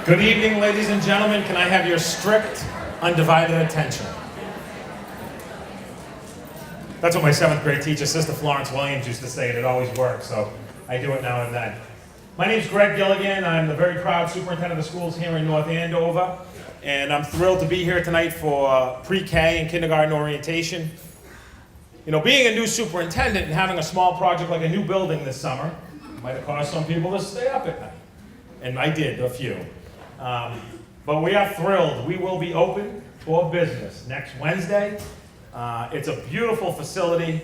Good evening, ladies and gentlemen. Can I have your strict, undivided attention? That's what my 7th grade teacher, Sister Florence Williams, used to say, and it always works, so I do it now and then. My name's Greg Gilligan. I'm the very proud superintendent of schools here in North Andover, and I'm thrilled to be here tonight for pre-K and kindergarten orientation. You know, being a new superintendent and having a small project like a new building this summer might have caused some people to stay up at night, and I did, a few. But we are thrilled. We will be open for business next Wednesday. It's a beautiful facility.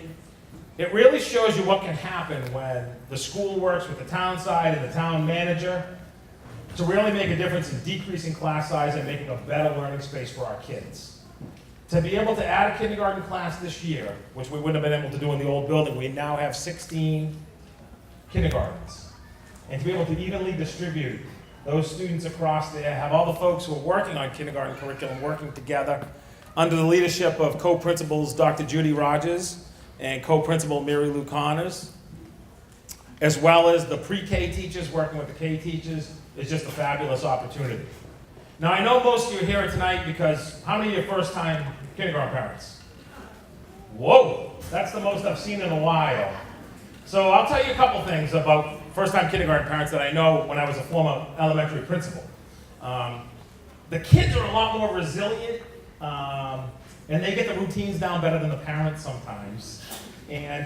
It really shows you what can happen when the school works with the town side and the town manager to really make a difference in decreasing class size and making a better learning space for our kids. To be able to add a kindergarten class this year, which we wouldn't have been able to do in the old building, we now have 16 kindergartens. And to be able to evenly distribute those students across there, have all the folks who are working on kindergarten curriculum working together under the leadership of co-principals Dr. Judy Rogers and co-principal Mary Lou Connors, as well as the pre-K teachers working with the K teachers, is just a fabulous opportunity. Now, I know most of you are here tonight because how many of you are first-time kindergarten parents? Whoa, that's the most I've seen in a while. So I'll tell you a couple things about first-time kindergarten parents that I know when I was a former elementary principal. The kids are a lot more resilient, and they get the routines down better than the parents sometimes. And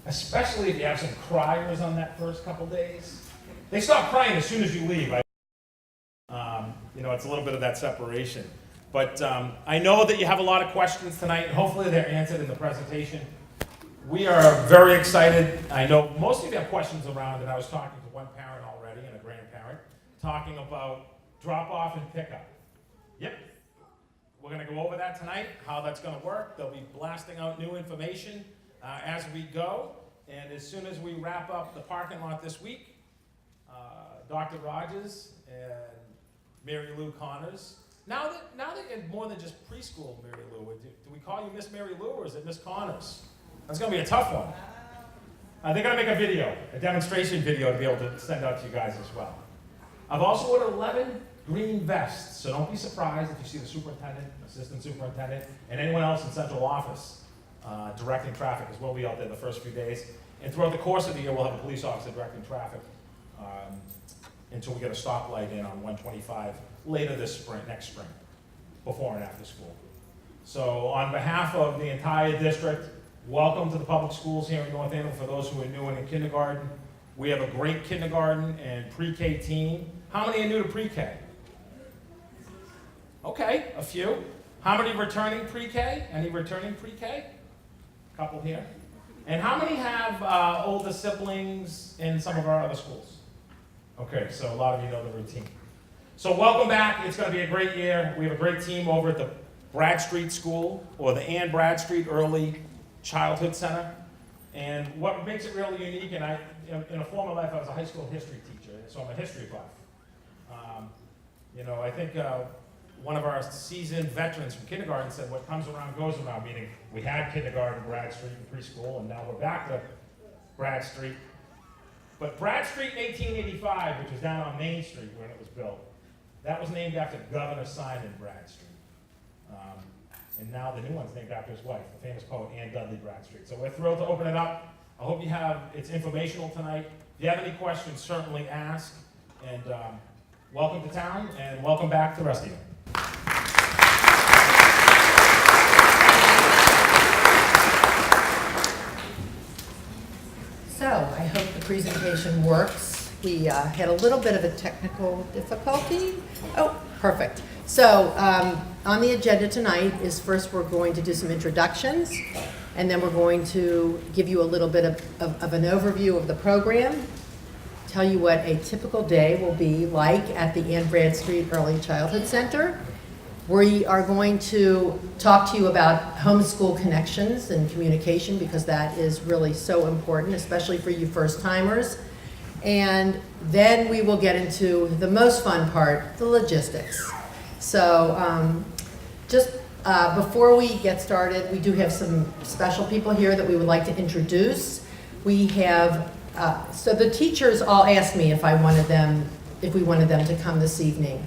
especially if you have some criers on that first couple days. They stop crying as soon as you leave. You know, it's a little bit of that separation. But I know that you have a lot of questions tonight, and hopefully they're answered in the presentation. We are very excited. I know most of you have questions around, and I was talking to one parent already and a grandparent, talking about drop-off and pickup. Yep, we're going to go over that tonight, how that's going to work. They'll be blasting out new information as we go, and as soon as we wrap up the parking lot this week, Dr. Rogers and Mary Lou Connors. Now that you're more than just preschool, Mary Lou, do we call you Miss Mary Lou or is it Miss Connors? That's going to be a tough one. They're going to make a video, a demonstration video to be able to send out to you guys as well. I've also ordered 11 green vests, so don't be surprised if you see the superintendent, assistant superintendent, and anyone else in central office directing traffic, because we'll be out there the first few days. And throughout the course of the year, we'll have a police officer directing traffic until we get a stoplight in on 125 later this spring, next spring, before and after school. So on behalf of the entire district, welcome to the public schools here in North Andover. For those who are new and in kindergarten, we have a great kindergarten and pre-K team. How many are new to pre-K? Okay, a few. How many returning pre-K? Any returning pre-K? A couple here. And how many have older siblings in some of our other schools? Okay, so a lot of you know the routine. So welcome back. It's going to be a great year. We have a great team over at the Bradstreet School, or the Ann Bradstreet Early Childhood Center. And what makes it really unique, and in a former life I was a high school history teacher, so I'm a history buff. You know, I think one of our seasoned veterans from kindergarten said what comes around goes around, meaning we had kindergarten, Bradstreet, and preschool, and now we're back to Bradstreet. But Bradstreet in 1885, which was down on Main Street when it was built, that was named after Governor Simon Bradstreet. And now the new one's named after his wife, the famous poet Anne Dudley Bradstreet. So we're thrilled to open it up. I hope you have, it's informational tonight. If you have any questions, certainly ask. And welcome to town, and welcome back to the rest of you. So, I hope the presentation works. We had a little bit of a technical difficulty. Oh, perfect. So, on the agenda tonight is first we're going to do some introductions, and then we're going to give you a little bit of an overview of the program, tell you what a typical day will be like at the Ann Bradstreet Early Childhood Center. We are going to talk to you about homeschool connections and communication, because that is really so important, especially for you first-timers. And then we will get into the most fun part, the logistics. So just before we get started, we do have some special people here that we would like to introduce. We have, so the teachers all asked me if I wanted them if we wanted them to come this evening.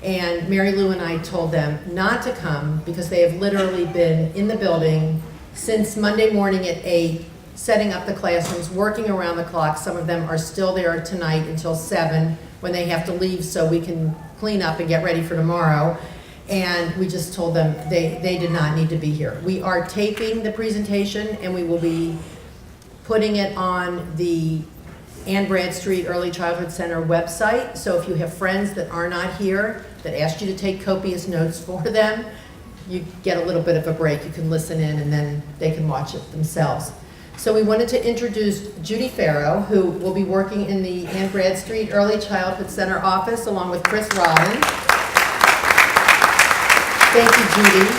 And Mary Lou and I told them not to come because they have literally been in the building since Monday morning at 8, setting up the classrooms, working around the clock. Some of them are still there tonight until 7 when they have to leave so we can clean up and get ready for tomorrow. And we just told them they did not need to be here. We are taping the presentation and we will be putting it on the Ann Bradstreet Early Childhood Center website. So if you have friends that are not here, that asked you to take copious notes for them, you get a little bit of a break. You can listen in and then they can watch it themselves. So we wanted to introduce Judy Farrow, who will be working in the Ann Bradstreet Early Childhood Center office along with Chris Robbins. Thank you, Judy.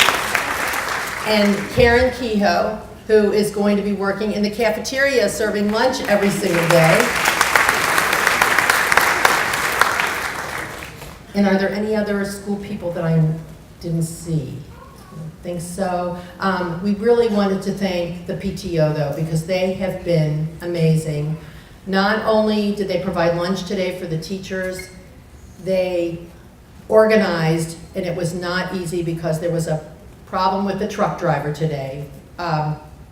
And Karen Kehoe, who is going to be working in the cafeteria serving lunch every single day. And are there any other school people that I didn't see? I don't think so. We really wanted to thank the PTO though, because they have been amazing. Not only did they provide lunch today for the teachers, they organized, and it was not easy because there was a problem with the truck driver today,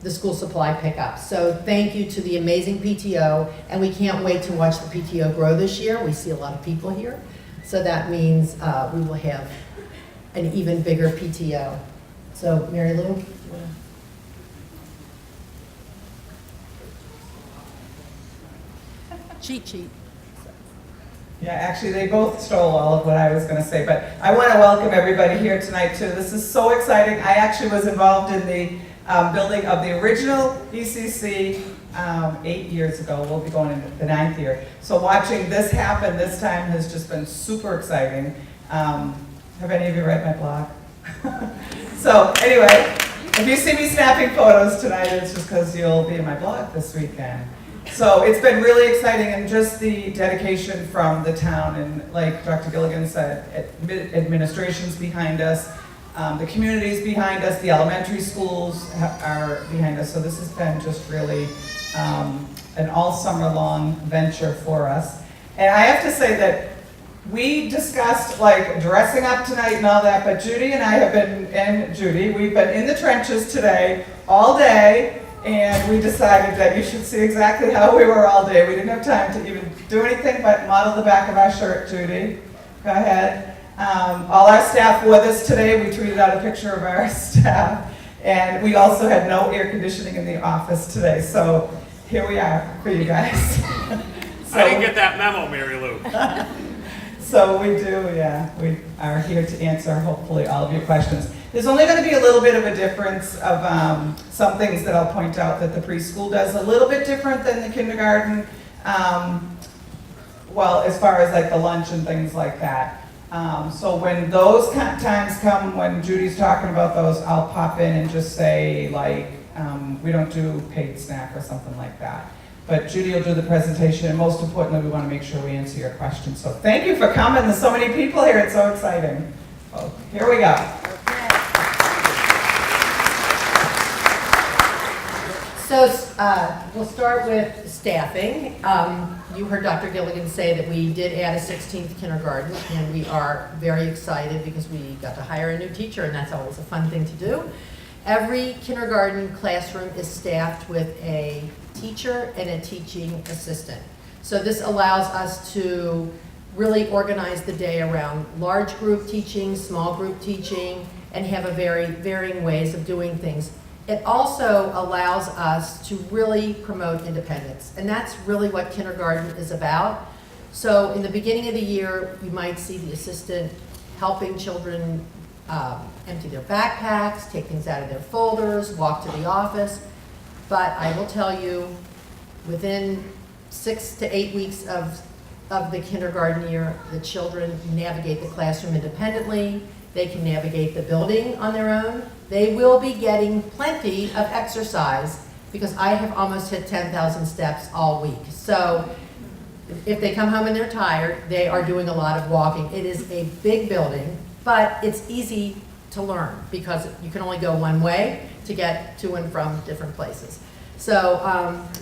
the school supply pickup. So thank you to the amazing PTO, and we can't wait to watch the PTO grow this year. We see a lot of people here. So that means we will have an even bigger PTO. So Mary Lou? Cheat sheet. Yeah, actually, they both stole all of what I was going to say, but I want to welcome everybody here tonight, too. This is so exciting. I actually was involved in the building of the original ECC 8 years ago. We'll be going into the 9th year. So watching this happen this time has just been super exciting. Have any of you read my blog? So anyway, if you see me snapping photos tonight, it's just because you'll be in my blog this weekend. So it's been really exciting, and just the dedication from the town, and like Dr. Gilligan said, administration's behind us, the community's behind us, the elementary schools are behind us. So this has been just really an all summer long venture for us. And I have to say that we discussed like dressing up tonight and all that, but Judy and I have been, and Judy, we've been in the trenches today all day. And we decided that you should see exactly how we were all day. We didn't have time to even do anything but model the back of our shirt, Judy. Go ahead. All our staff wore this today. We tweeted out a picture of our staff. And we also had no air conditioning in the office today. So here we are for you guys. I didn't get that memo, Mary Lou. So we do, yeah. We are here to answer hopefully all of your questions. There's only going to be a little bit of a difference of some things that I'll point out that the preschool does a little bit different than the kindergarten. Well, as far as like the lunch and things like that. So when those times come, when Judy's talking about those, I'll pop in and just say like, we don't do paid snack or something like that. But Judy will do the presentation, and most importantly, we want to make sure we answer your questions. So thank you for coming. There's so many people here. It's so exciting. So here we go. So we'll start with staffing. You heard Dr. Gilligan say that we did add a 16th kindergarten, and we are very excited because we got to hire a new teacher, and that's always a fun thing to do. Every kindergarten classroom is staffed with a teacher and a teaching assistant. So this allows us to really organize the day around large group teaching, small group teaching, and have a very varying ways of doing things. It also allows us to really promote independence, and that's really what kindergarten is about. So in the beginning of the year, you might see the assistant helping children empty their backpacks, take things out of their folders, walk to the office. But I will tell you, within 6 to 8 weeks of the kindergarten year, the children navigate the classroom independently. They can navigate the building on their own. They will be getting plenty of exercise because I have almost hit 10,000 steps all week. So if they come home and they're tired, they are doing a lot of walking. It is a big building, but it's easy to learn because you can only go one way to get to and from different places. So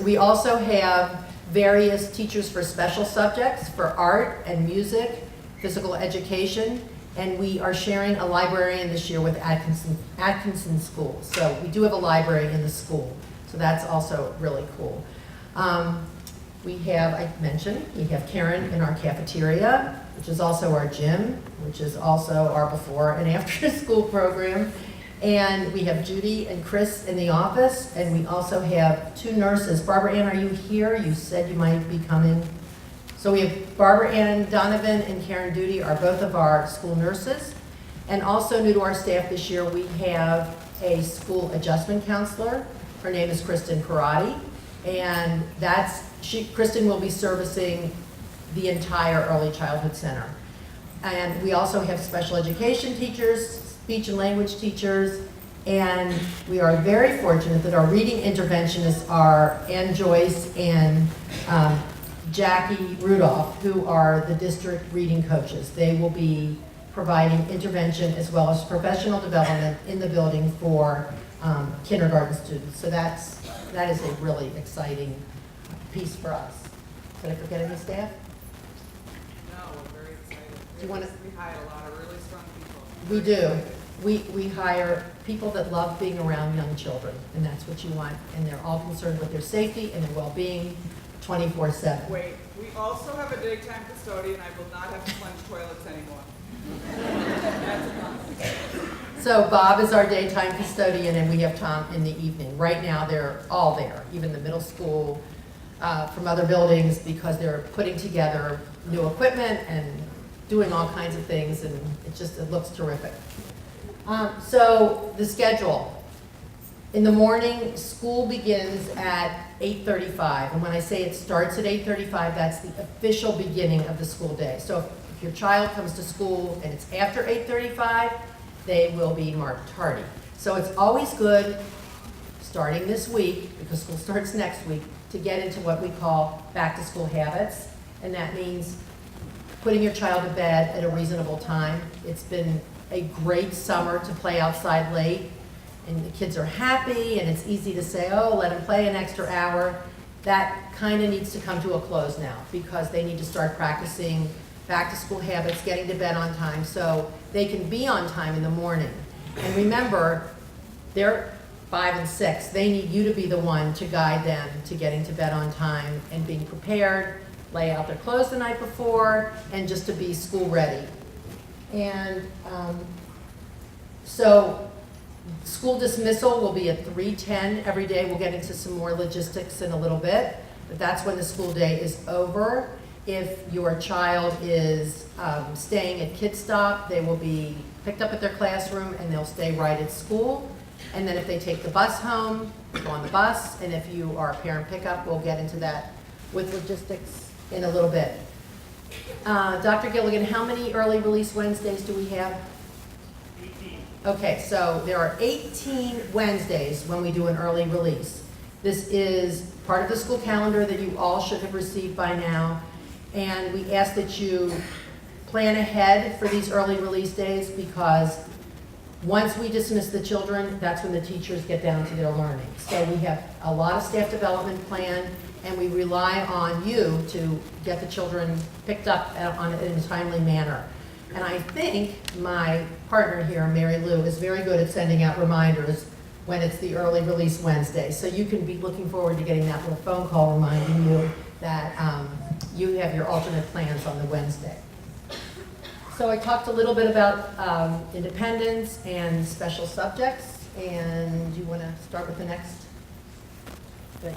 we also have various teachers for special subjects, for art and music, physical education, and we are sharing a librarian this year with Atkinson School. So we do have a library in the school, so that's also really cool. We have, I mentioned, we have Karen in our cafeteria, which is also our gym, which is also our before and after school program. And we have Judy and Chris in the office, and we also have 2 nurses. Barbara Ann, are you here? You said you might be coming. So we have Barbara Ann Donovan and Karen Duty are both of our school nurses. And also new to our staff this year, we have a school adjustment counselor. Her name is Kristen Karate. And Kristen will be servicing the entire early childhood center. And we also have special education teachers, speech and language teachers, and we are very fortunate that our reading interventionists are Ann Joyce and Jackie Rudolph, who are the district reading coaches. They will be providing intervention as well as professional development in the building for kindergarten students. So that is a really exciting piece for us. Did I forget any staff? No, we're very excited. Do you wanna- We hire a lot of really strong people. We do. We hire people that love being around young children, and that's what you want. And they're all concerned with their safety and their well-being 24/7. Wait, we also have a daytime custodian. I will not have to plunge toilets anymore. That's a promise. So Bob is our daytime custodian, and we have Tom in the evening. Right now, they're all there, even the middle school, from other buildings, because they're putting together new equipment and doing all kinds of things, and it looks terrific. So the schedule. In the morning, school begins at 8:35, and when I say it starts at 8:35, that's the official beginning of the school day. So if your child comes to school and it's after 8:35, they will be marked tardy. So it's always good, starting this week, because school starts next week, to get into what we call back-to-school habits, and that means putting your child to bed at a reasonable time. It's been a great summer to play outside late, and the kids are happy, and it's easy to say, oh, let them play an extra hour. That kind of needs to come to a close now, because they need to start practicing back-to-school habits, getting to bed on time, so they can be on time in the morning. And remember, they're 5 and 6. They need you to be the one to guide them to getting to bed on time and being prepared, lay out their clothes the night before, and just to be school ready. And so school dismissal will be at 3:10 every day. We'll get into some more logistics in a little bit, but that's when the school day is over. If your child is staying at Kid Stop, they will be picked up at their classroom and they'll stay right at school. And then if they take the bus home, go on the bus. And if you are a parent pickup, we'll get into that with logistics in a little bit. Dr. Gilligan, how many early release Wednesdays do we have? 18. Okay, so there are 18 Wednesdays when we do an early release. This is part of the school calendar that you all should have received by now. And we ask that you plan ahead for these early release days, because once we dismiss the children, that's when the teachers get down to their learning. So we have a lot of staff development planned, and we rely on you to get the children picked up in a timely manner. And I think my partner here, Mary Lou, is very good at sending out reminders when it's the early release Wednesday. So you can be looking forward to getting that little phone call reminding you that you have your alternate plans on the Wednesday. So I talked a little bit about independence and special subjects, and you want to start with the next thing?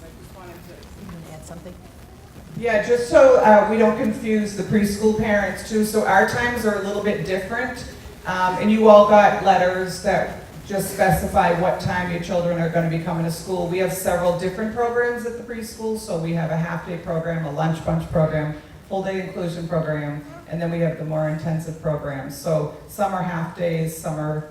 I just wanted to, You want to add something? Yeah, just so we don't confuse the preschool parents too, so our times are a little bit different. And you all got letters that just specify what time your children are going to be coming to school. We have several different programs at the preschool, so we have a half-day program, a lunch bunch program, full-day inclusion program, and then we have the more intensive programs. So some are half-days, some are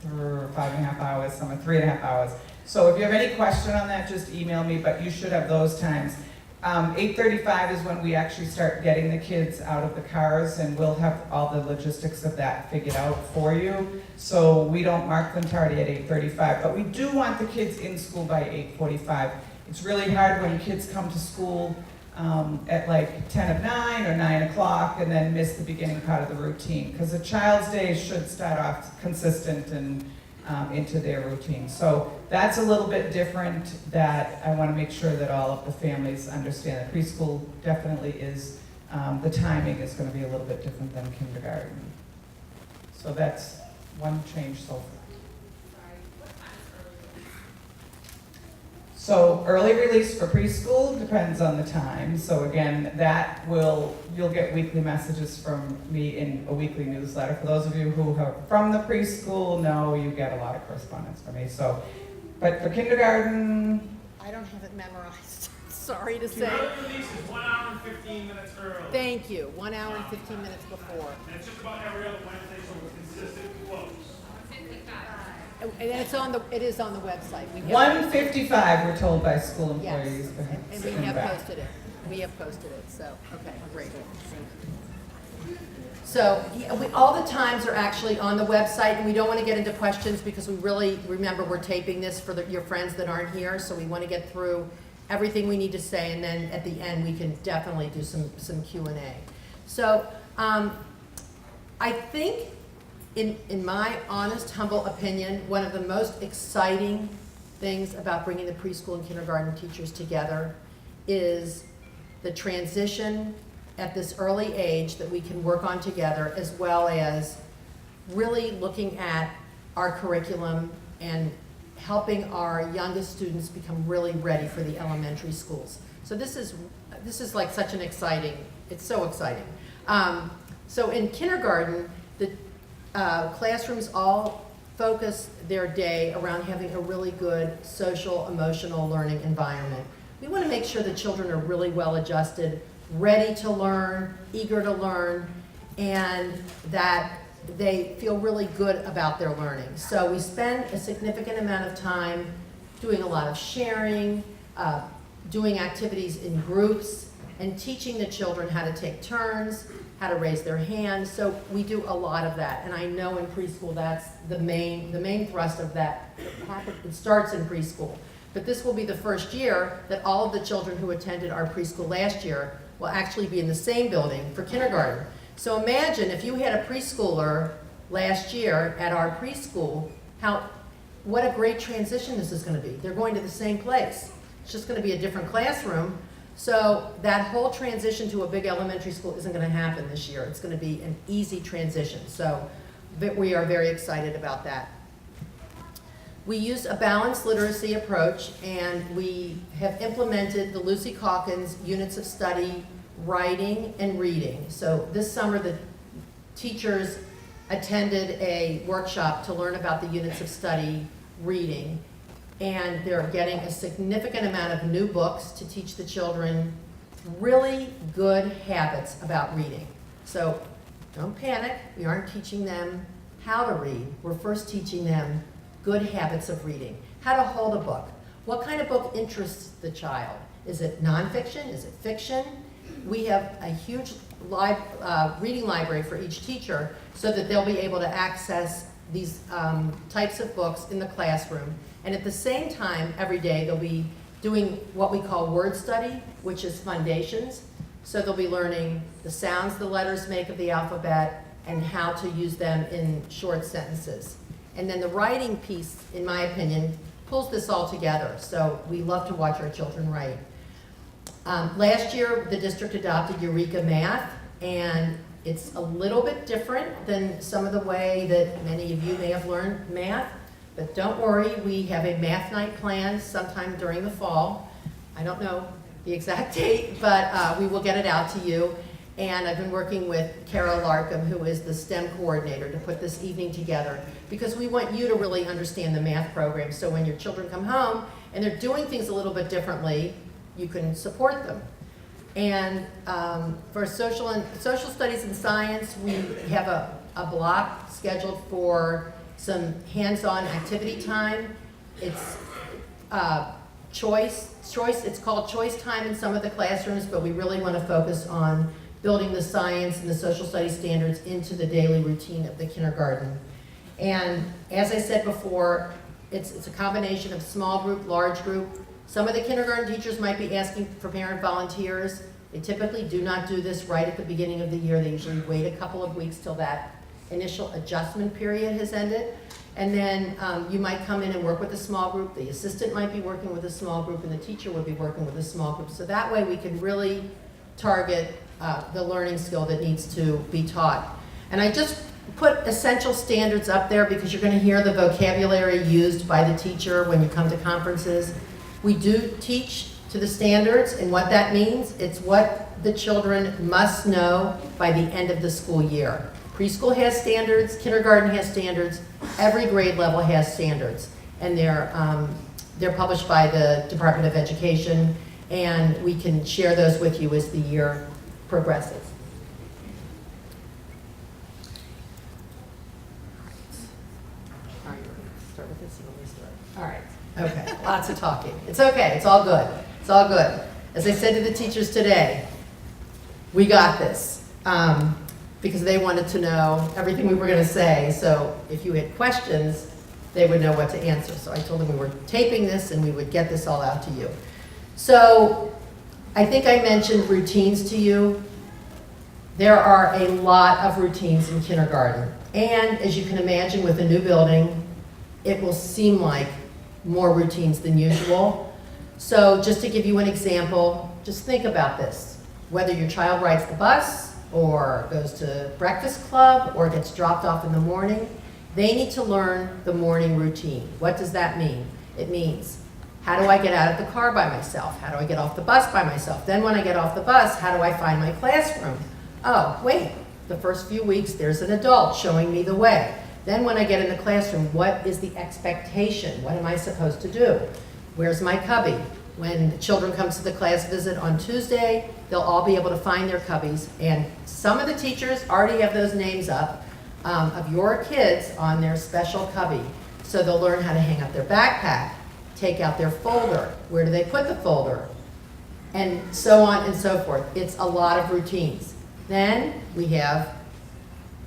5.5 hours, some are 3.5 hours. So if you have any question on that, just email me, but you should have those times. 8:35 is when we actually start getting the kids out of the cars, and we'll have all the logistics of that figured out for you. So we don't mark them tardy at 8:35, but we do want the kids in school by 8:45. It's really hard when kids come to school at like 10 of 9 or 9 o'clock and then miss the beginning part of the routine, because a child's day should start off consistent and into their routine. So that's a little bit different, that I want to make sure that all of the families understand that preschool definitely is, the timing is going to be a little bit different than kindergarten. So that's one change so far. So early release for preschool depends on the time. So again, you'll get weekly messages from me in a weekly newsletter. For those of you who are from the preschool, know you get a lot of correspondence from me. So, but for kindergarten, I don't have it memorized, sorry to say. Early release is 1 hour and 15 minutes early. Thank you, 1 hour and 15 minutes before. And it's just about every other Wednesday, so we're consistent close. And then it is on the website. We have- 1:55 we're told by school Yes, employees. and we have posted it. We have posted it, so, okay, great. So, yeah, all the times are actually on the website, and we don't want to get into questions because we really, remember, we're taping this for your friends that aren't here, so we want to get through everything we need to say, and then at the end, we can definitely do some Q&A. So, I think, in my honest, humble opinion, one of the most exciting things about bringing the preschool and kindergarten teachers together is the transition at this early age that we can work on together, as well as really looking at our curriculum and helping our youngest students become really ready for the elementary schools. So this is like such an exciting, it's so exciting. So in kindergarten, the classrooms all focus their day around having a really good social, emotional learning environment. We want to make sure the children are really well adjusted, ready to learn, eager to learn, and that they feel really good about their learning. So we spend a significant amount of time doing a lot of sharing, doing activities in groups, and teaching the children how to take turns, how to raise their hands. So we do a lot of that, and I know in preschool that's the main thrust of that. It starts in preschool, but this will be the first year that all of the children who attended our preschool last year will actually be in the same building for kindergarten. So imagine if you had a preschooler last year at our preschool, what a great transition this is going to be. They're going to the same place. It's just going to be a different classroom. So that whole transition to a big elementary school isn't going to happen this year. It's going to be an easy transition. So we are very excited about that. We use a balanced literacy approach, and we have implemented the Lucy Calkins units of study, writing and reading. So this summer, the teachers attended a workshop to learn about the units of study reading, and they're getting a significant amount of new books to teach the children really good habits about reading. So don't panic, we aren't teaching them how to read. We're first teaching them good habits of reading, how to hold a book. What kind of book interests the child? Is it nonfiction? Is it fiction? We have a huge reading library for each teacher so that they'll be able to access these types of books in the classroom. And at the same time, every day, they'll be doing what we call word study, which is foundations. So they'll be learning the sounds the letters make of the alphabet and how to use them in short sentences. And then the writing piece, in my opinion, pulls this all together. So we love to watch our children write. Last year, the district adopted Eureka Math, and it's a little bit different than some of the way that many of you may have learned math. But don't worry, we have a math night planned sometime during the fall. I don't know the exact date, but we will get it out to you. And I've been working with Kara Larkham, who is the STEM coordinator, to put this evening together, because we want you to really understand the math program. So when your children come home and they're doing things a little bit differently, you can support them. And for social studies and science, we have a block scheduled for some hands-on activity time. It's it's called choice time in some of the classrooms, but we really want to focus on building the science and the social studies standards into the daily routine of the kindergarten. And as I said before, it's a combination of small group, large group. Some of the kindergarten teachers might be asking for parent volunteers. They typically do not do this right at the beginning of the year. They usually wait a couple of weeks till that initial adjustment period has ended. And then you might come in and work with a small group. The assistant might be working with a small group, and the teacher would be working with a small group. So that way we can really target the learning skill that needs to be taught. And I just put essential standards up there because you're going to hear the vocabulary used by the teacher when you come to conferences. We do teach to the standards, and what that means, it's what the children must know by the end of the school year. Preschool has standards, kindergarten has standards, every grade level has standards, and they're published by the Department of Education, and we can share those with you as the year progresses. All right, start with this, you want me to start? All right, okay, lots of talking. It's okay, it's all good, it's all good. As I said to the teachers today, we got this. Because they wanted to know everything we were going to say, so if you had questions, they would know what to answer. So I told them we were taping this and we would get this all out to you. So I think I mentioned routines to you. There are a lot of routines in kindergarten. And as you can imagine with a new building, it will seem like more routines than usual. So just to give you an example, just think about this. Whether your child rides the bus, or goes to breakfast club, or gets dropped off in the morning, they need to learn the morning routine. What does that mean? It means, how do I get out of the car by myself? How do I get off the bus by myself? Then when I get off the bus, how do I find my classroom? Oh, wait, the first few weeks there's an adult showing me the way. Then when I get in the classroom, what is the expectation? What am I supposed to do? Where's my cubby? When the children come to the class visit on Tuesday, they'll all be able to find their cubbies. And some of the teachers already have those names up of your kids on their special cubby. So they'll learn how to hang up their backpack, take out their folder. Where do they put the folder? And so on and so forth. It's a lot of routines. Then we have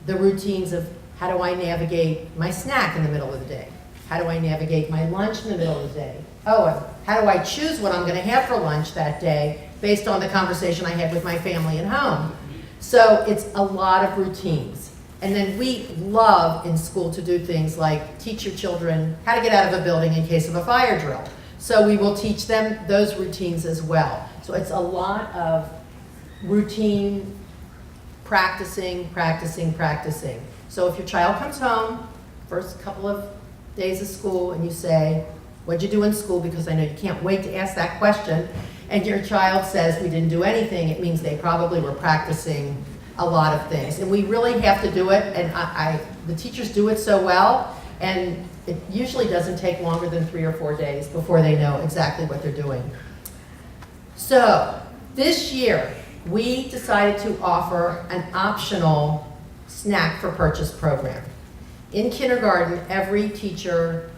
the routines of how do I navigate my snack in the middle of the day? How do I navigate my lunch in the middle of the day? Oh, and how do I choose what I'm going to have for lunch that day based on the conversation I had with my family at home? So it's a lot of routines. And then we love in school to do things like teach your children how to get out of a building in case of a fire drill. So we will teach them those routines as well. So it's a lot of routine practicing. So if your child comes home, first couple of days of school, and you say, what'd you do in school? Because I know you can't wait to ask that question. And your child says, we didn't do anything. It means they probably were practicing a lot of things. And we really have to do it. And the teachers do it so well. And it usually doesn't take longer than 3 or 4 days before they know exactly what they're doing. So this year, we decided to offer an optional snack for purchase program. In kindergarten, every teacher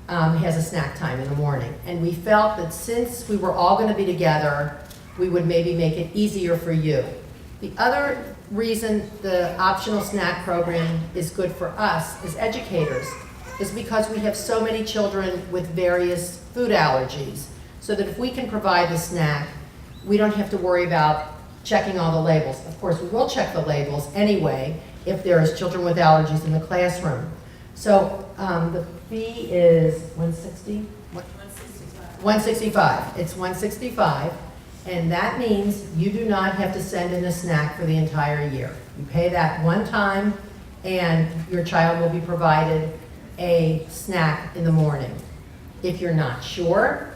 has a snack time in the morning. And we felt that since we were all going to be together, we would maybe make it easier for you. The other reason the optional snack program is good for us as educators is because we have so many children with various food allergies, so that if we can provide the snack, we don't have to worry about checking all the labels. Of course, we will check the labels anyway if there is children with allergies in the classroom. So the fee is $160? $165. It's $165, and that means you do not have to send in a snack for the entire year. You pay that one time, and your child will be provided a snack in the morning. If you're not sure,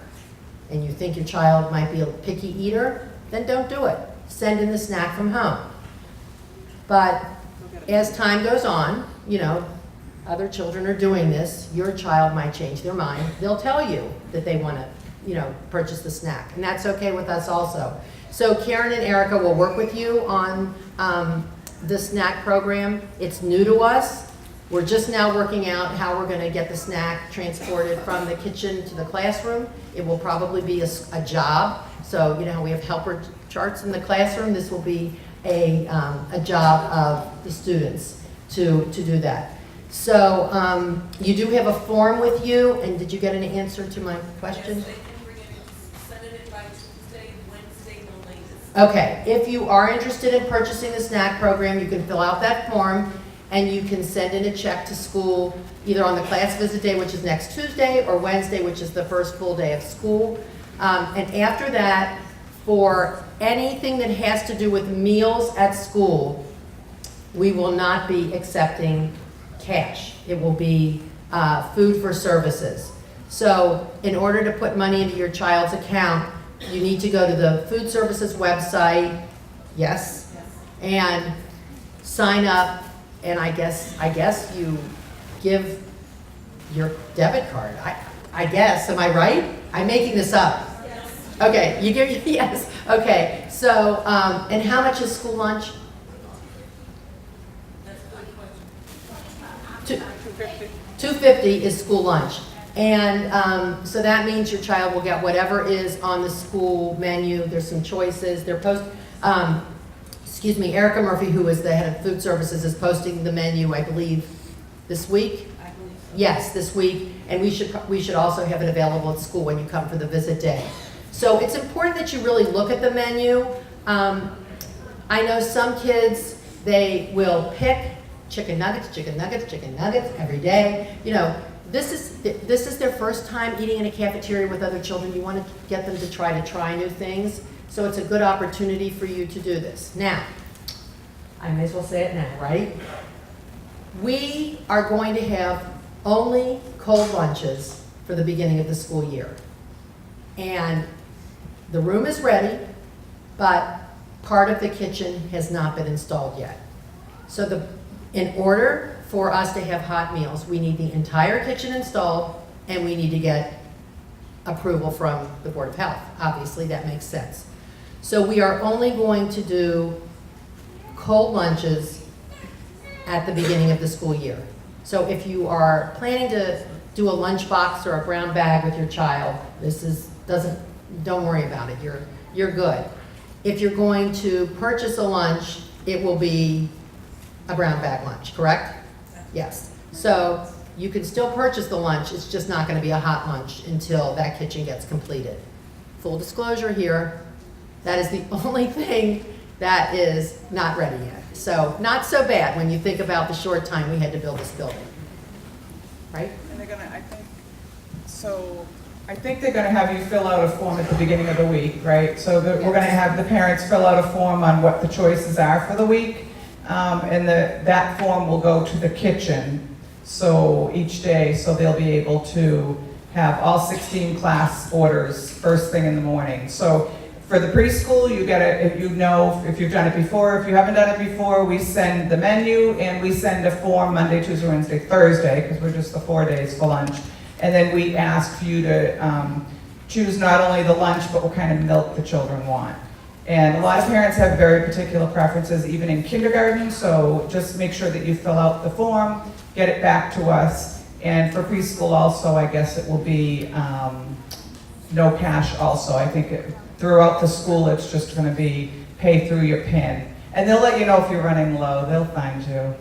and you think your child might be a picky eater, then don't do it. Send in the snack from home. But as time goes on, you know, other children are doing this, your child might change their mind. They'll tell you that they want to, you know, purchase the snack, and that's okay with us also. So Karen and Erica will work with you on the snack program. It's new to us. We're just now working out how we're gonna get the snack transported from the kitchen to the classroom. It will probably be a job. So, you know how we have helper charts in the classroom? This will be a job of the students to do that. So, you do have a form with you, and did you get an answer to my question? Yes, they can bring it, send it by Tuesday, Wednesday, no latest. Okay, if you are interested in purchasing the snack program, you can fill out that form and you can send in a check to school either on the class visit day, which is next Tuesday, or Wednesday, which is the first full day of school. And after that, for anything that has to do with meals at school, we will not be accepting cash. It will be food for services. So in order to put money into your child's account, you need to go to the food services website, yes? And sign up, and I guess you give your debit card. I guess, am I right? I'm making this up. Yes. Okay, you give, yes, okay. So, and how much is school lunch? That's a good question. $2.50 is school lunch. And so that means your child will get whatever is on the school menu. There's some choices. Excuse me, Erica Murphy, who is the head of food services, is posting the menu, I believe, this week? I believe so. Yes, this week. And we should also have it available at school when you come for the visit day. So it's important that you really look at the menu. I know some kids, they will pick chicken nuggets every day. You know, this is their first time eating in a cafeteria with other children. You want to get them to try new things. So it's a good opportunity for you to do this. Now, I may as well say it now, right? We are going to have only cold lunches for the beginning of the school year. And the room is ready, but part of the kitchen has not been installed yet. So in order for us to have hot meals, we need the entire kitchen installed, and we need to get approval from the Board of Health. Obviously, that makes sense. So we are only going to do cold lunches at the beginning of the school year. So if you are planning to do a lunch box or a brown bag with your child, don't worry about it, you're good. If you're going to purchase a lunch, it will be a brown bag lunch, correct? Yes. So you can still purchase the lunch, it's just not gonna be a hot lunch until that kitchen gets completed. Full disclosure here, that is the only thing that is not ready yet. So not so bad when you think about the short time we had to build this building, right? And they're gonna, I think they're gonna have you fill out a form at the beginning of the week, right? So we're gonna have the parents fill out a form on what the choices are for the week. And that form will go to the kitchen, so each day, so they'll be able to have all 16 class orders first thing in the morning. So for the preschool, you get it, if you've done it before. If you haven't done it before, we send the menu and we send a form Monday, Tuesday, Wednesday, Thursday, because we're just the 4 days for lunch. And then we ask for you to choose not only the lunch, but what kind of milk the children want. And a lot of parents have very particular preferences, even in kindergarten, so just make sure that you fill out the form, get it back to us. And for preschool also, I guess it will be no cash also. I think throughout the school, it's just gonna be pay through your PIN. And they'll let you know if you're running low, they'll find you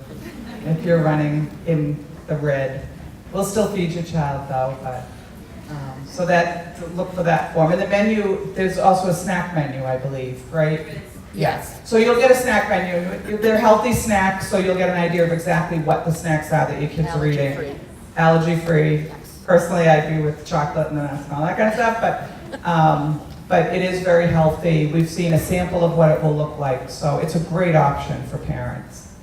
if you're running in the red. We'll still feed your child though, but, so look for that form. And the menu, there's also a snack menu, I believe, right? Yes. So you'll get a snack menu. They're healthy snacks, so you'll get an idea of exactly what the snacks are that your kids are eating. Allergy-free. Allergy-free. Yes. Personally, I agree with chocolate and nuts and all that kind of stuff, but it is very healthy. We've seen a sample of what it will look like, so it's a great option for parents.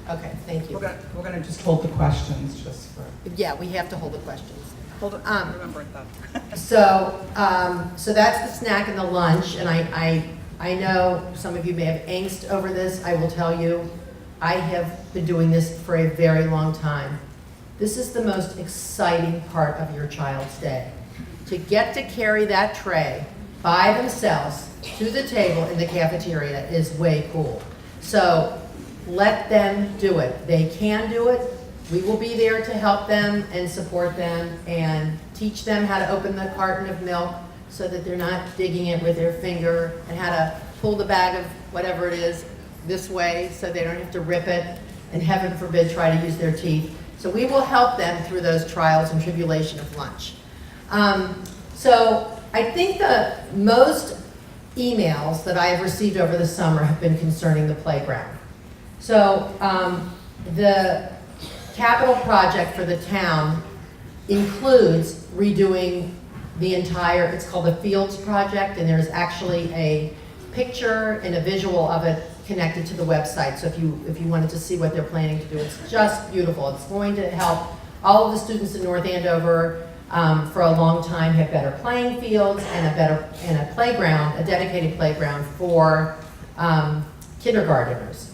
Okay, thank you. We're gonna just hold the questions just for. Yeah, we have to hold the questions. hold on, remember it though. So that's the snack and the lunch, and I know some of you may have angst over this. I will tell you, I have been doing this for a very long time. This is the most exciting part of your child's day. To get to carry that tray by themselves to the table in the cafeteria is way cool. So let them do it. They can do it. We will be there to help them and support them and teach them how to open the carton of milk so that they're not digging it with their finger, and how to pull the bag of whatever it is this way so they don't have to rip it, and heaven forbid try to use their teeth. So we will help them through those trials and tribulation of lunch. So I think the most emails that I have received over the summer have been concerning the playground. So the capital project for the town includes redoing the entire, it's called the Fields Project, and there's actually a picture and a visual of it connected to the website. So if you wanted to see what they're planning to do, it's just beautiful. It's going to help all of the students in North Andover for a long time have better playing fields and a playground, a dedicated playground for kindergarteners.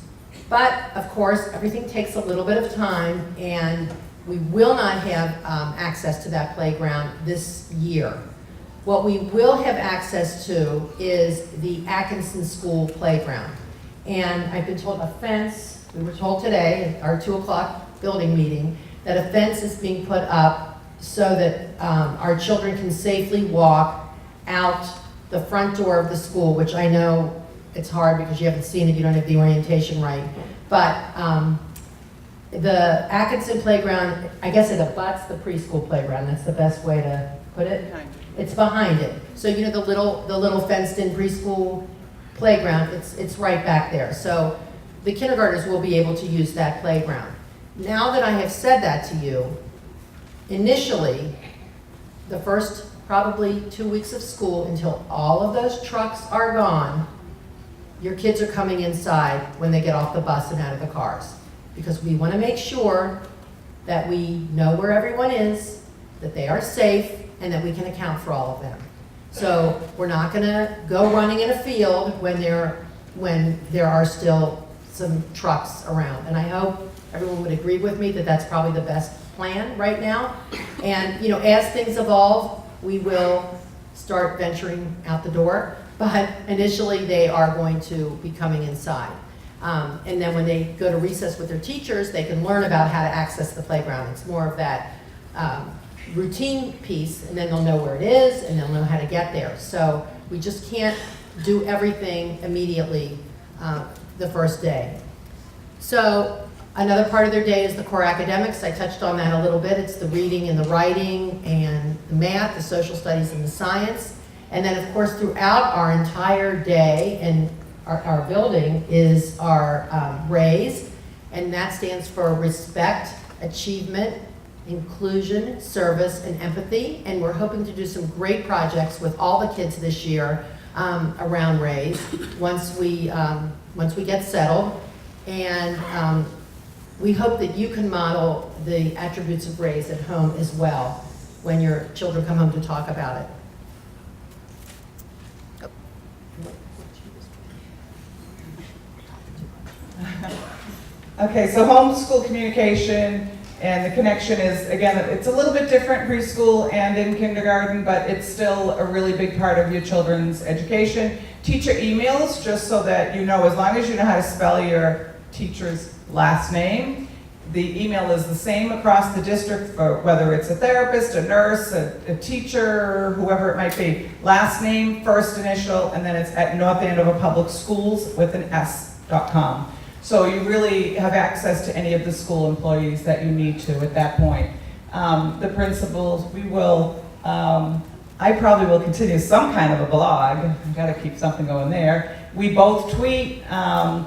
But of course, everything takes a little bit of time, and we will not have access to that playground this year. What we will have access to is the Atkinson School playground. And I've been told a fence, we were told today at our 2 o'clock building meeting, that a fence is being put up so that our children can safely walk out the front door of the school, which I know it's hard because you haven't seen it, you don't have the orientation right. But the Atkinson playground, I guess it abuts the preschool playground, that's the best way to put it. It's behind it. So you know the little fenced-in preschool playground, it's right back there. So the kindergartners will be able to use that playground. Now that I have said that to you, initially, the first probably 2 weeks of school, until all of those trucks are gone, your kids are coming inside when they get off the bus and out of the cars. Because we want to make sure that we know where everyone is, that they are safe, and that we can account for all of them. So we're not going to go running in a field when there are still some trucks around. And I hope everyone would agree with me that that's probably the best plan right now. And you know, as things evolve, we will start venturing out the door. But initially, they are going to be coming inside. And then when they go to recess with their teachers, they can learn about how to access the playground. It's more of that routine piece, and then they'll know where it is, and they'll know how to get there. So we just can't do everything immediately the first day. So another part of their day is the core academics. I touched on that a little bit. It's the reading and the writing and the math, the social studies and the science. And then of course throughout our entire day and our building is our RAISE, and that stands for respect, achievement, inclusion, service, and empathy. And we're hoping to do some great projects with all the kids this year around RAISE once we get settled. And we hope that you can model the attributes of RAISE at home as well when your children come home to talk about it. Okay, so homeschool communication and the connection is, again, it's a little bit different preschool and in kindergarten, but it's still a really big part of your children's education. Teacher emails, just so that you know, as long as you know how to spell your teacher's last name, the email is the same across the district for whether it's a therapist, a nurse, a teacher, whoever it might be. Last name, first initial, and then it's at North Andover Public Schools with an S.com. So you really have access to any of the school employees that you need to at that point. The principals, we will, I probably will continue some kind of a blog. I've got to keep something going there. We both tweet,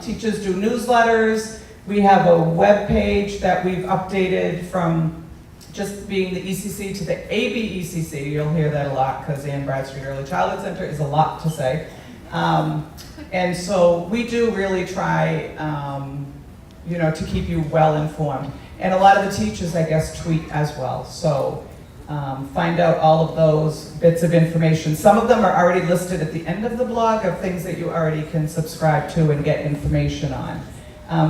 teachers do newsletters. We have a web page that we've updated from just being the ECC to the ABECC. You'll hear that a lot because Ann Bradstreet Early Childhood Center is a lot to say. And so we do really try, you know, to keep you well informed. And a lot of the teachers, I guess, tweet as well. So find out all of those bits of information. Some of them are already listed at the end of the blog of things that you already can subscribe to and get information on.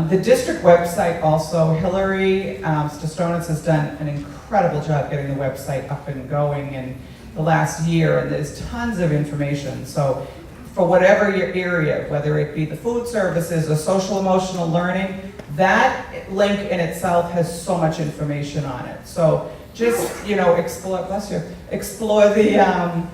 The district website also, Hillary Stostonis has done an incredible job getting the website up and going in the last year, and there's tons of information. So for whatever your area, whether it be the food services or social emotional learning, That link in itself has so much information on it. So just, explore, bless you, explore the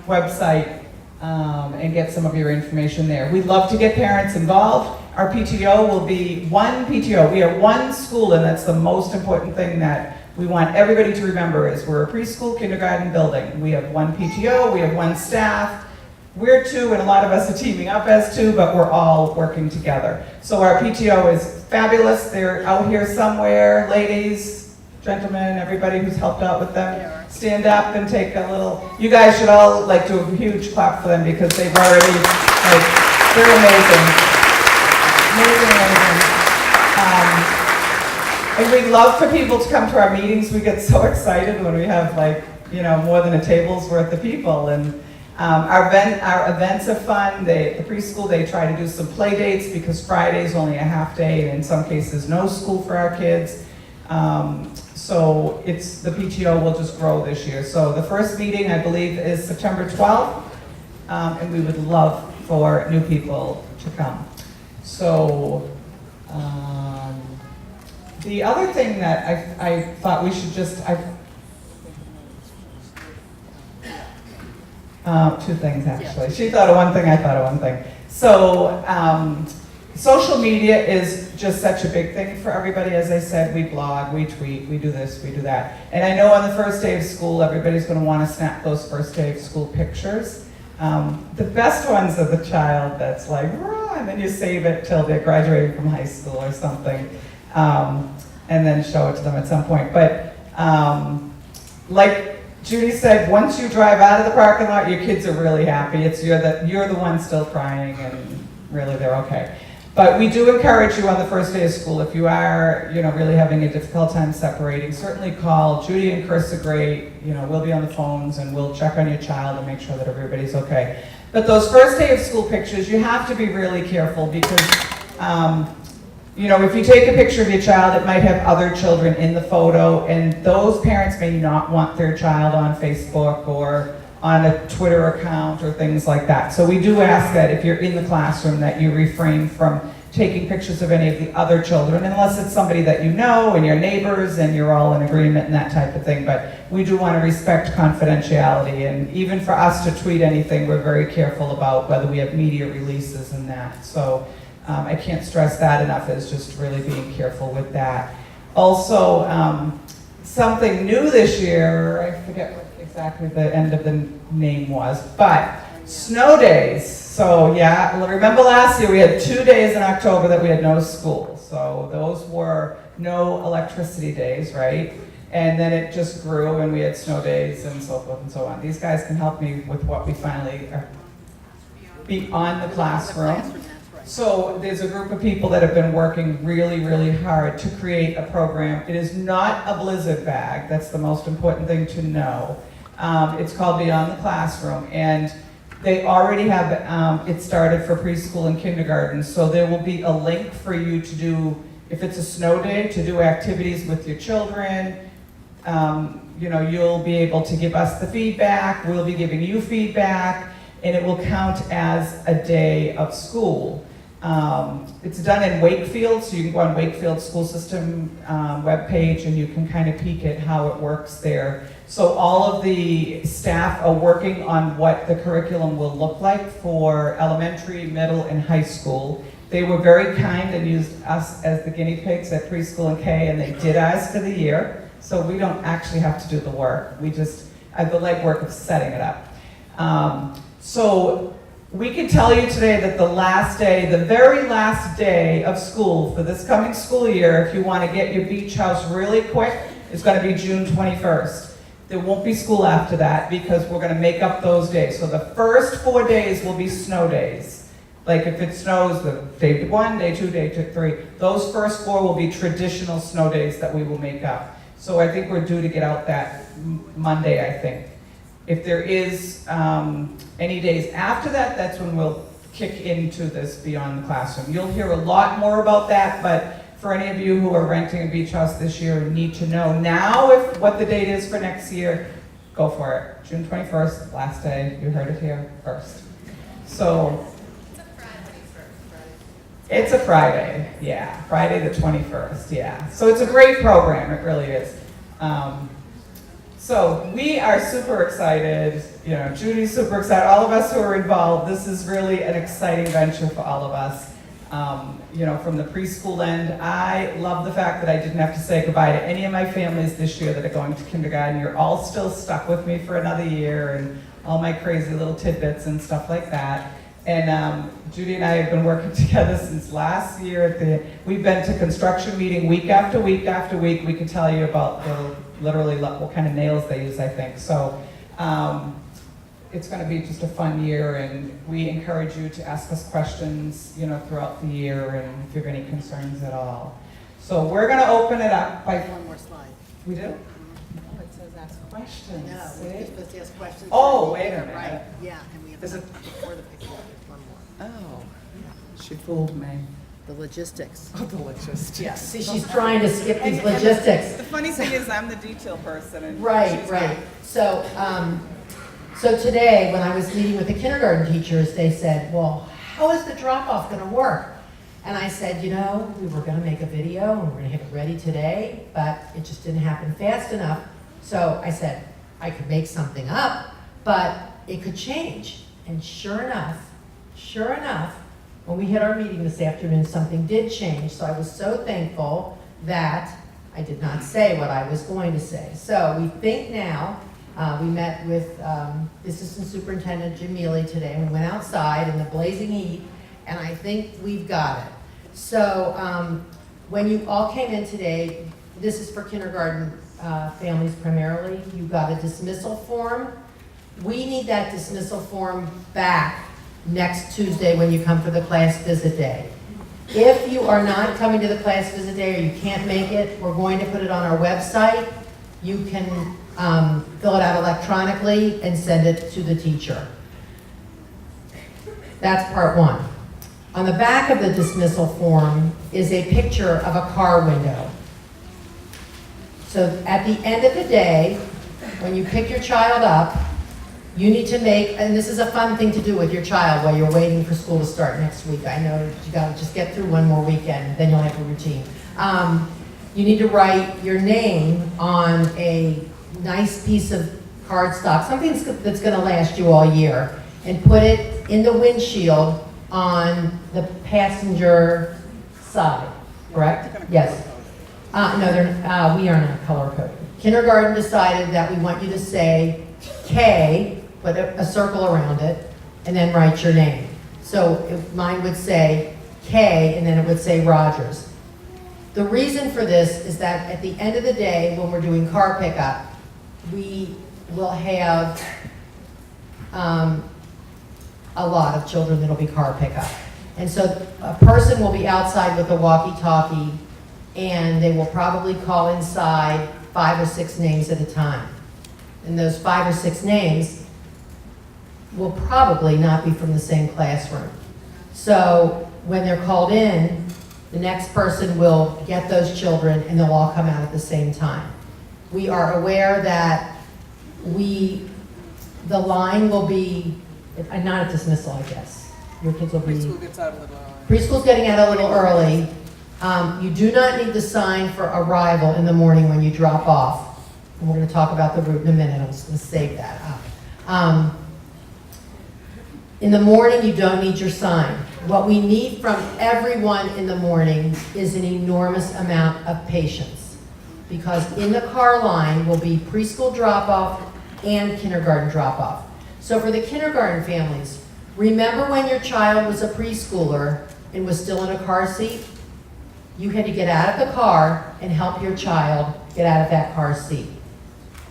website and get some of your information there. We'd love to get parents involved. Our PTO will be one PTO. We are one school, and that's the most important thing that we want everybody to remember is we're a preschool, kindergarten building. We have one PTO, we have one staff. We're two, and a lot of us are teaming up as two, but we're all working together. So our PTO is fabulous. They're out here somewhere. Ladies, gentlemen, everybody who's helped out with them, stand up and take a little, you guys should all do a huge clap for them because they've already, they're amazing. Amazing. And we love for people to come to our meetings. We get so excited when we have more than a table's worth of people. And our events are fun. The preschool, they try to do some play dates because Friday's only a half day and in some cases no school for our kids. So the PTO will just grow this year. So the first meeting, I believe, is September 12th. And we would love for new people to come. So the other thing that I thought we should just, two things actually. She thought of one thing, I thought of one thing. So social media is just such a big thing for everybody. As I said, we blog, we tweet, we do this, we do that. And I know on the first day of school, everybody's going to want to snap those first day of school pictures. The best ones are the child that's like, "Rah," and then you save it till they're graduating from high school or something, and then show it to them at some point. But like Judy said, once you drive out of the parking lot, your kids are really happy. You're the one still crying, and really they're okay. But we do encourage you on the first day of school, if you are, really having a difficult time separating, certainly call. Judy and Chris are great. We'll be on the phones and we'll check on your child and make sure that everybody's okay. But those first day of school pictures, you have to be really careful because, if you take a picture of your child, it might have other children in the photo, and those parents may not want their child on Facebook or on a Twitter account or things like that. So we do ask that if you're in the classroom that you refrain from taking pictures of any of the other children unless it's somebody that you know and your neighbors and you're all in agreement and that type of thing. But we do want to respect confidentiality, and even for us to tweet anything, we're very careful about whether we have media releases and that. So I can't stress that enough, is just really being careful with that. Also, something new this year, I forget what exactly the end of the name was, but snow days. So yeah, remember last year we had 2 days in October that we had no school. So those were no electricity days, right? And then it just grew and we had snow days and so forth and so on. These guys can help me with what we finally are beyond the classroom. So there's a group of people that have been working really, really hard to create a program. It is not a Blizzard bag. That's the most important thing to know. It's called Beyond the Classroom, and they already have it started for preschool and kindergarten. So there will be a link for you to do, if it's a snow day, to do activities with your children. You'll be able to give us the feedback. We'll be giving you feedback, and it will count as a day of school. It's done in Wakefield, so you can go on Wakefield School System webpage and you can kind of peek at how it works there. So all of the staff are working on what the curriculum will look like for elementary, middle, and high school. They were very kind and used us as the guinea pigs at preschool and K, and they did ours for the year. So we don't actually have to do the work. We just have the legwork of setting it up. So we can tell you today that the last day, the very last day of school for this coming school year, if you want to get your beach house really quick, is going to be June 21st. There won't be school after that because we're going to make up those days. So the first 4 days will be snow days. Like if it snows, the day 1, day 2, day 3, those first 4 will be traditional snow days that we will make up. So I think we're due to get out that Monday, I think. If there is any days after that, that's when we'll kick into this Beyond the Classroom. You'll hear a lot more about that, but for any of you who are renting a beach house this year and need to know now what the date is for next year, go for it. June 21st, last day, you heard it here first. So, It's a Friday, yeah, Friday the 21st, yeah. So it's a great program, it really is. So we are super excited, you know, Judy's super excited, all of us who are involved, this is really an exciting venture for all of us. You know, from the preschool end, I love the fact that I didn't have to say goodbye to any of my families this year that are going to kindergarten. You're all still stuck with me for another year and all my crazy little tidbits and stuff like that. And Judy and I have been working together since last year. We've been to construction meeting week after week after week. We can tell you about literally what kind of nails they use, I think. So it's going to be just a fun year, and we encourage you to ask us questions, you know, throughout the year, and if you have any concerns at all. So we're going to open it up by. One more slide. We do? Oh, it says ask questions. No, See? we're supposed to ask questions. Oh, wait a minute. Right, yeah, and we have Is it- before the picture, one more. Oh, she fooled me. The logistics. Oh, the logistics. Yeah, see, she's trying to skip these logistics. The funny thing is, I'm the detail person, and Right, she's right. not. So today, when I was meeting with the kindergarten teachers, they said, well, how is the drop-off gonna work? And I said, you know, we were gonna make a video and we're gonna have it ready today, but it just didn't happen fast enough. So I said, I could make something up, but it could change. And sure enough, when we had our meeting this afternoon, something did change. So I was so thankful that I did not say what I was going to say. So we think now, we met with Assistant Superintendent Jim Mealy today, and we went outside in the blazing heat, and I think we've got it. So when you all came in today, this is for kindergarten families primarily, you got a dismissal form. We need that dismissal form back next Tuesday when you come for the class visit day. If you are not coming to the class visit day or you can't make it, we're going to put it on our website. You can fill it out electronically and send it to the teacher. That's part one. On the back of the dismissal form is a picture of a car window. So at the end of the day, when you pick your child up, you need to make, and this is a fun thing to do with your child while you're waiting for school to start next week. I know you gotta just get through one more weekend, then you'll have a routine. You need to write your name on a nice piece of cardstock, something that's gonna last you all year, and put it in the windshield on the passenger side, correct? Yes. No, we are not color coded. Kindergarten decided that we want you to say K, put a circle around it, and then write your name. So mine would say K, and then it would say Rogers. The reason for this is that at the end of the day, when we're doing car pickup, we will have a lot of children that'll be car pickup. And so a person will be outside with a walkie-talkie, and they will probably call inside 5 or 6 names at a time. And those 5 or 6 names will probably not be from the same classroom. So when they're called in, the next person will get those children and they'll all come out at the same time. We are aware that the line will be, not a dismissal, I guess. Your kids will be. Preschool gets out a little early. Preschool's getting out a little early. You do not need to sign for arrival in the morning when you drop off. And we're going to talk about the route in a minute. I'm just going to save that up. In the morning, you don't need your sign. What we need from everyone in the morning is an enormous amount of patience. Because in the car line will be preschool drop-off and kindergarten drop-off. So for the kindergarten families, remember when your child was a preschooler and was still in a car seat? You had to get out of the car and help your child get out of that car seat.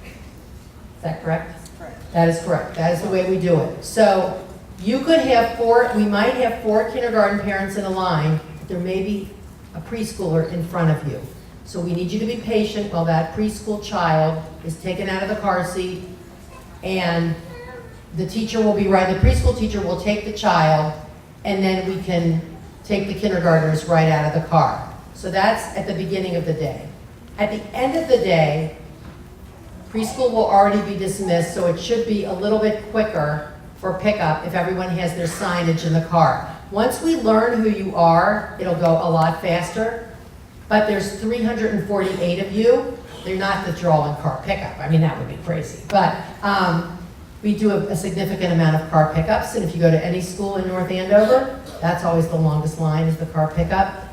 Is that correct? Correct. That is correct. That is the way we do it. So you could have we might have 4 kindergarten parents in a line, but there may be a preschooler in front of you. So we need you to be patient while that preschool child is taken out of the car seat, and the teacher will be right, the preschool teacher will take the child, and then we can take the kindergartners right out of the car. So that's at the beginning of the day. At the end of the day, preschool will already be dismissed, so it should be a little bit quicker for pickup if everyone has their signage in the car. Once we learn who you are, it'll go a lot faster, but there's 348 of you. They're not that you're all in car pickup. I mean, that would be crazy. But we do a significant amount of car pickups, and if you go to any school in North Andover, that's always the longest line is the car pickup.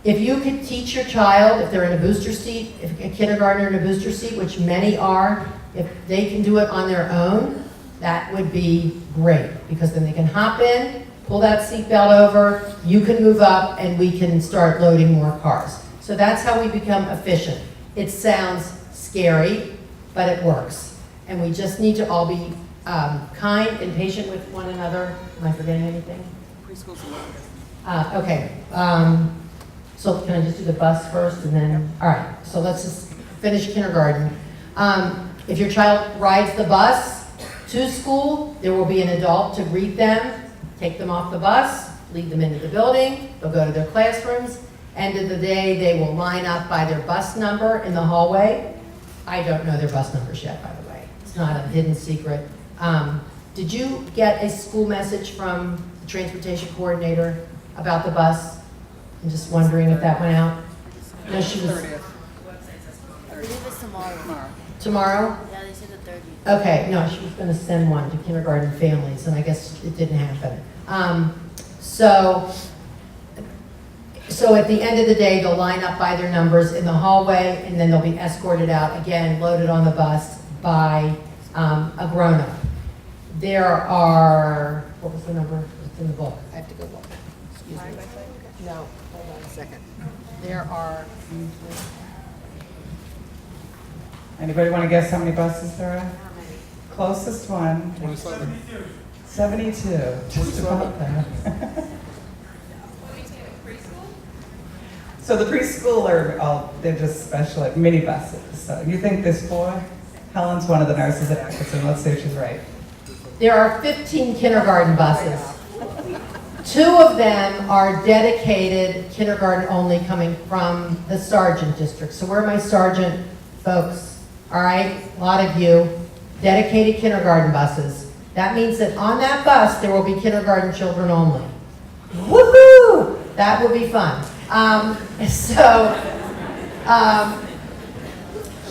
If you could teach your child, if they're in a booster seat, if a kindergartner in a booster seat, which many are, if they can do it on their own, that would be great, because then they can hop in, pull that seatbelt over, you can move up, and we can start loading more cars. So that's how we become efficient. It sounds scary, but it works. And we just need to all be kind and patient with one another. Am I forgetting anything? Preschool's the longest. Okay, so can I just do the bus first and then, all right, so let's just finish kindergarten. If your child rides the bus to school, there will be an adult to greet them, take them off the bus, lead them into the building, they'll go to their classrooms. End of the day, they will line up by their bus number in the hallway. I don't know their bus numbers yet, by the way. It's not a hidden secret. Did you get a school message from the transportation coordinator about the bus? I'm just wondering if that went out. No, she was 30th. I believe it's tomorrow. tomorrow? Yeah, they said the 30th. Okay, no, she was gonna send one to kindergarten families, and I guess it didn't happen. So at the end of the day, they'll line up by their numbers in the hallway, and then they'll be escorted out, again, loaded on the bus by a grown-up. There are, what was the number? It's in the book. I have to go look. Excuse me. No, hold on a second. There are, Anybody want to guess how many buses there are? Closest one. 72. Just about that. So the preschool they're just special minibuses. So you think there's 4? Helen's one of the nurses at Atkinson. Let's see if she's right. there are 15 kindergarten buses. 2 of them are dedicated kindergarten only coming from the Sargent district. So where are my Sargent folks? All right, a lot of you, dedicated kindergarten buses. That means that on that bus, there will be kindergarten children only. Woohoo! That will be fun.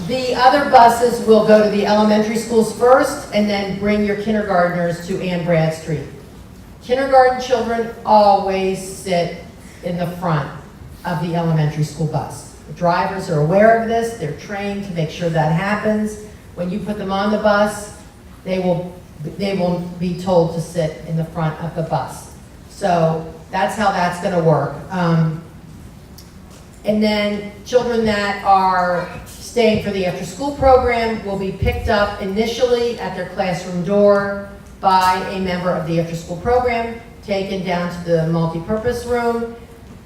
The other buses will go to the elementary schools first and then bring your kindergartners to Ann Bradstreet. Kindergarten children always sit in the front of the elementary school bus. The drivers are aware of this, they're trained to make sure that happens. When you put them on the bus, they will be told to sit in the front of the bus. So that's how that's gonna work. And then children that are staying for the after-school program will be picked up initially at their classroom door by a member of the after-school program, taken down to the multi-purpose room,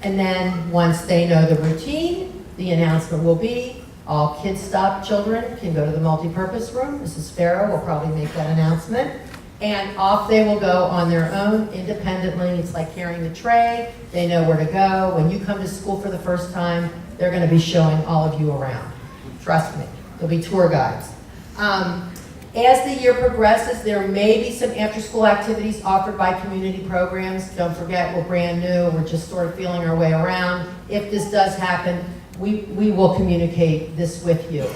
and then once they know the routine, the announcement will be, all Kids Stop children can go to the multi-purpose room. Mrs. Farrow will probably make that announcement. And off they will go on their own independently. It's like carrying the tray. They know where to go. When you come to school for the first time, they're going to be showing all of you around. Trust me, there'll be tour guides. As the year progresses, there may be some after-school activities offered by community programs. Don't forget, we're brand new. We're just sort of feeling our way around. If this does happen, we will communicate this with you.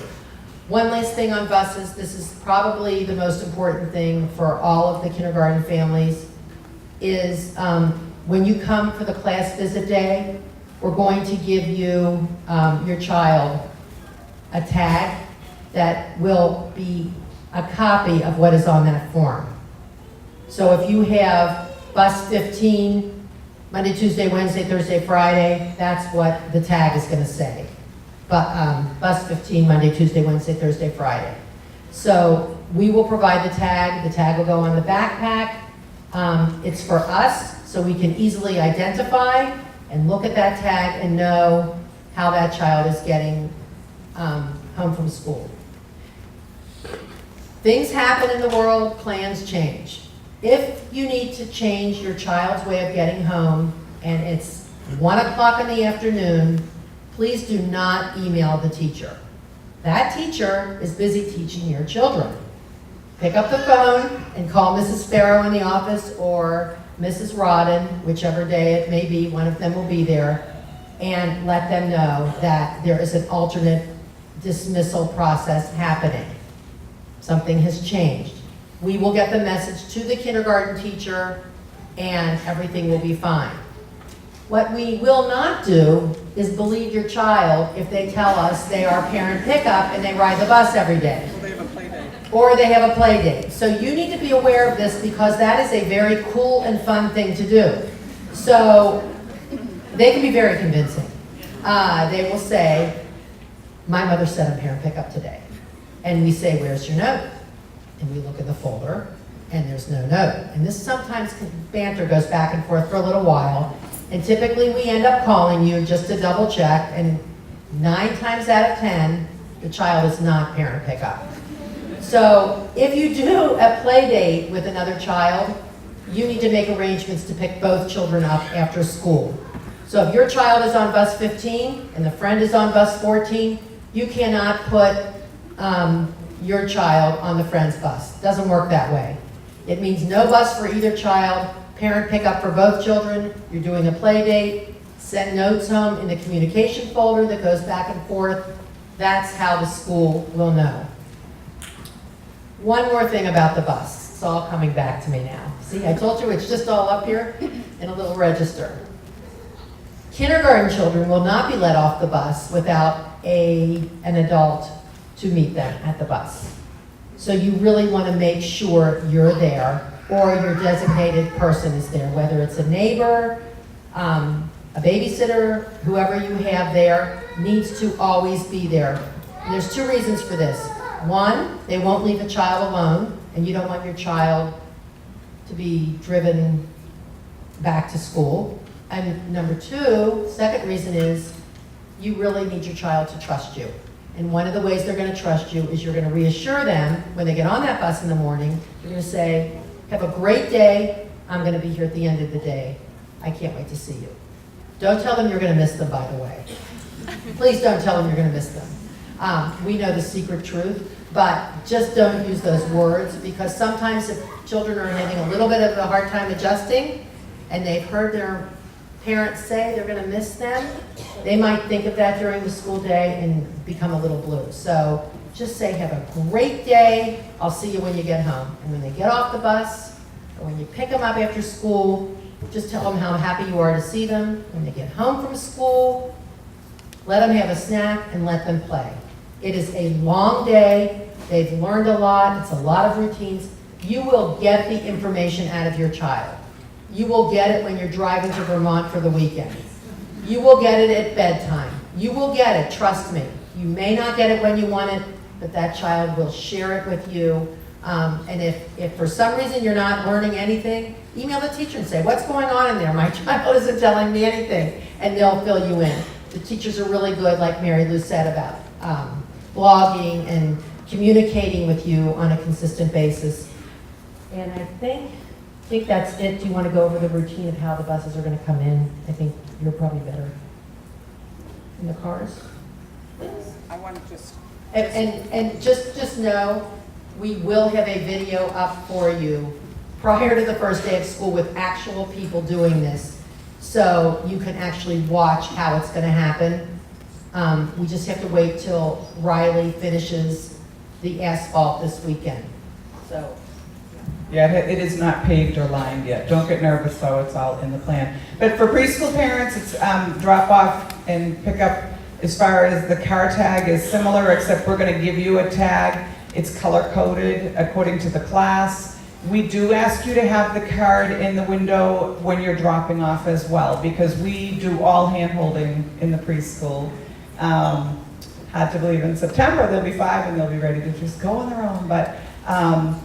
One last thing on buses, this is probably the most important thing for all of the kindergarten families, is when you come for the class visit day, we're going to give you, your child, a tag that will be a copy of what is on that form. So if you have bus 15, Monday, Tuesday, Wednesday, Thursday, Friday, that's what the tag is going to say. But bus 15, Monday, Tuesday, Wednesday, Thursday, Friday. So we will provide the tag will go on the backpack. It's for us, so we can easily identify and look at that tag and know how that child is getting home from school. Things happen in the world, plans change. If you need to change your child's way of getting home and it's 1 o'clock in the afternoon, please do not email the teacher. That teacher is busy teaching your children. pick up the phone and call Mrs. Sparrow in the office or Mrs. Rodden, whichever day it may be, one of them will be there, and let them know that there is an alternate dismissal process happening. Something has changed. We will get the message to the kindergarten teacher and everything will be fine. What we will not do is believe your child if they tell us they are parent pickup and they ride the bus every day. Will they have a play date? Or they have a play date. So you need to be aware of this because that is a very cool and fun thing to do. So they can be very convincing. They will say, my mother said I'm parent pickup today. And we say, where's your note? And we look in the folder and there's no note. And this sometimes banter goes back and forth for a little while. And typically we end up calling you just to double check, and 9 times out of 10, the child is not parent pickup. So if you do a play date with another child, you need to make arrangements to pick both children up after school. So if your child is on bus 15 and the friend is on bus 14, you cannot put your child on the friend's bus. Doesn't work that way. It means no bus for either child, parent pickup for both children, you're doing a play date, send notes home in the communication folder that goes back and forth. That's how the school will know. One more thing about the bus. It's all coming back to me now. See, I told you it's just all up here in a little register. Kindergarten children will not be let off the bus without an adult to meet them at the bus. So you really want to make sure you're there or your designated person is there, whether it's a neighbor, a babysitter, whoever you have there needs to always be there. And there's 2 reasons for this. One, they won't leave a child alone, and you don't want your child to be driven back to school. And number 2, second reason is you really need your child to trust you. And one of the ways they're going to trust you is you're going to reassure them when they get on that bus in the morning. You're going to say, have a great day. I'm going to be here at the end of the day. I can't wait to see you. Don't tell them you're going to miss them, by the way. Please don't tell them you're going to miss them. We know the secret truth, but just don't use those words because sometimes if children are having a little bit of a hard time adjusting and they've heard their parents say they're going to miss them, they might think of that during the school day and become a little blue. So just say, have a great day. I'll see you when you get home. And when they get off the bus or when you pick them up after school, just tell them how happy you are to see them. When they get home from school, let them have a snack and let them play. It is a long day. They've learned a lot. It's a lot of routines. You will get the information out of your child. You will get it when you're driving to Vermont for the weekend. You will get it at bedtime. You will get it, trust me. You may not get it when you want it, but that child will share it with you. And if for some reason you're not learning anything, email the teacher and say, what's going on in there? My child isn't telling me anything. And they'll fill you in. The teachers are really good, like Mary Lou said, about blogging and communicating with you on a consistent basis. And I think that's it. Do you want to go over the routine of how the buses are going to come in? I think you're probably better in the cars. I want to just, And just know, we will have a video up for you prior to the first day of school with actual people doing this. So you can actually watch how it's going to happen. We just have to wait till Riley finishes the asphalt this weekend. So. Yeah, it is not paved or lined yet. Don't get nervous though, it's all in the plan. But for preschool parents, it's drop off and pick up. As far as the car tag is similar, except we're gonna give you a tag. It's color coded according to the class. We do ask you to have the card in the window when you're dropping off as well, because we do all hand holding in the preschool. Hard to believe in September they'll be 5 and they'll be ready to just go on their own, but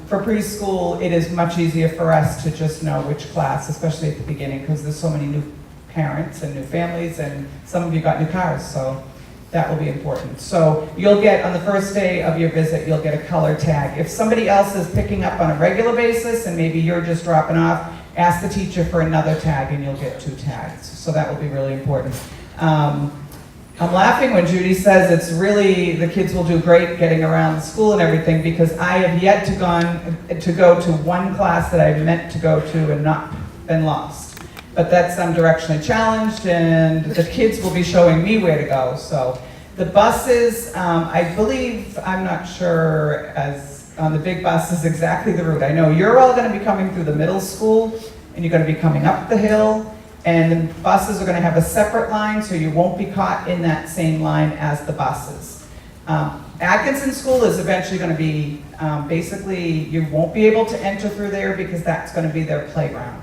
for preschool, it is much easier for us to just know which class, especially at the beginning, because there's so many new parents and new families, and some of you got new cars, so that will be important. So you'll get, on the first day of your visit, you'll get a color tag. If somebody else is picking up on a regular basis, and maybe you're just dropping off, ask the teacher for another tag, and you'll get 2 tags. So that will be really important. I'm laughing when Judy says it's really, the kids will do great getting around the school and everything, because I have yet to go to one class that I meant to go to and not been lost. But that's, I'm directionally challenged, and the kids will be showing me where to go, so. The buses, I believe, I'm not sure as on the big buses exactly the route. I know you're all gonna be coming through the middle school, and you're gonna be coming up the hill, and the buses are gonna have a separate line, so you won't be caught in that same line as the buses. Atkinson School is eventually gonna be, basically, you won't be able to enter through there because that's gonna be their playground.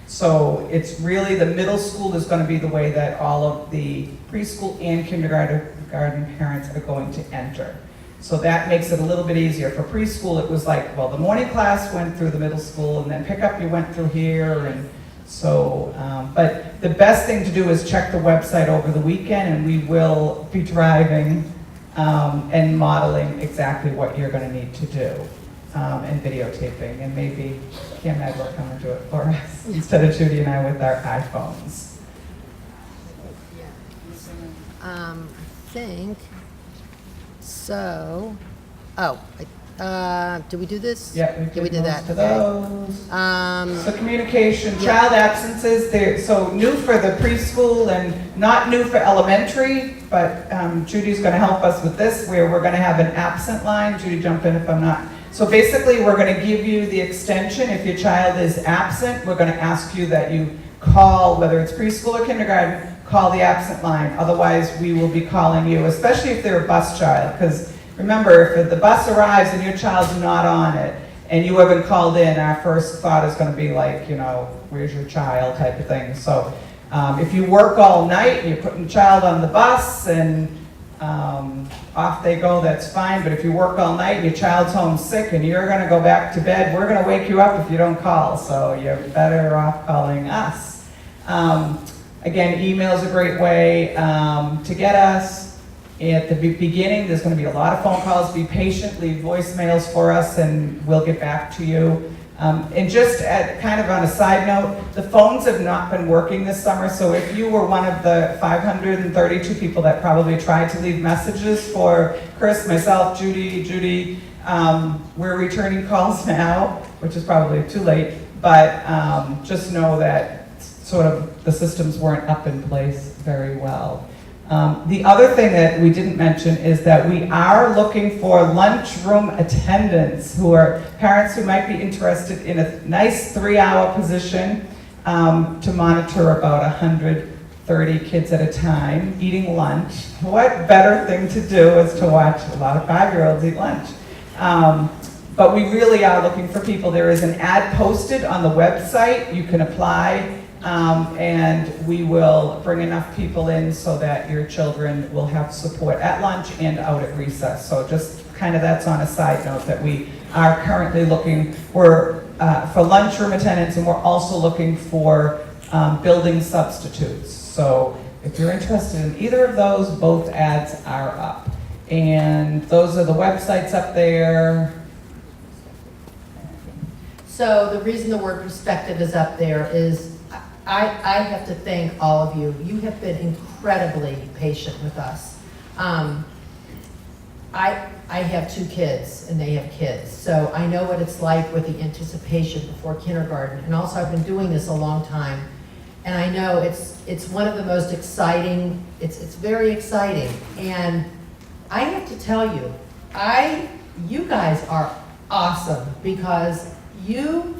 So it's really, the middle school is gonna be the way that all of the preschool and kindergarten parents are going to enter. So that makes it a little bit easier. For preschool, it was like, well, the morning class went through the middle school, and then pickup you went through here, and so, but the best thing to do is check the website over the weekend, and we will be driving and modeling exactly what you're gonna need to do, and videotaping, and maybe Kim Ed will come and do it for us, instead of Judy and I with our iPhones. I think, so, did we do this? Yeah, we did that. To Okay. those. So communication, Yeah. child absences, they're, so new for the preschool and not new for elementary, but Judy's gonna help us with this, where we're gonna have an absent line. Judy, jump in if I'm not. So basically, we're gonna give you the extension. If your child is absent, we're gonna ask you that you call, whether it's preschool or kindergarten, call the absent line. Otherwise, we will be calling you, especially if they're a bus child, because remember, if the bus arrives and your child's not on it, and you haven't called in, our first thought is gonna be like, you know, where's your child type of thing. So if you work all night and you're putting the child on the bus and off they go, that's fine. But if you work all night and your child's home sick and you're gonna go back to bed, we're gonna wake you up if you don't call. So you're better off calling us. Again, email's a great way to get us. At the beginning, there's going to be a lot of phone calls. Be patient, leave voicemails for us, and we'll get back to you. And just kind of on a side note, the phones have not been working this summer, so if you were one of the 532 people that probably tried to leave messages for Chris, myself, Judy, we're returning calls now, which is probably too late, but just know that sort of the systems weren't up in place very well. The other thing that we didn't mention is that we are looking for lunchroom attendants, who are parents who might be interested in a nice 3-hour position to monitor about 130 kids at a time eating lunch. What better thing to do is to watch a lot of 5-year-olds eat lunch. But we really are looking for people. There is an ad posted on the website. You can apply. And we will bring enough people in so that your children will have support at lunch and out at recess. So just kind of, that's on a side note, that we are currently looking for lunchroom attendants, and we're also looking for building substitutes. So if you're interested in either of those, both ads are up. And those are the websites up there. So the reason the word perspective is up there is I have to thank all of you. You have been incredibly patient with us. I have 2 kids and they have kids, so I know what it's like with the anticipation before kindergarten. And also, I've been doing this a long time, and I know it's one of the most exciting. It's very exciting, and I have to tell you, you guys are awesome, because you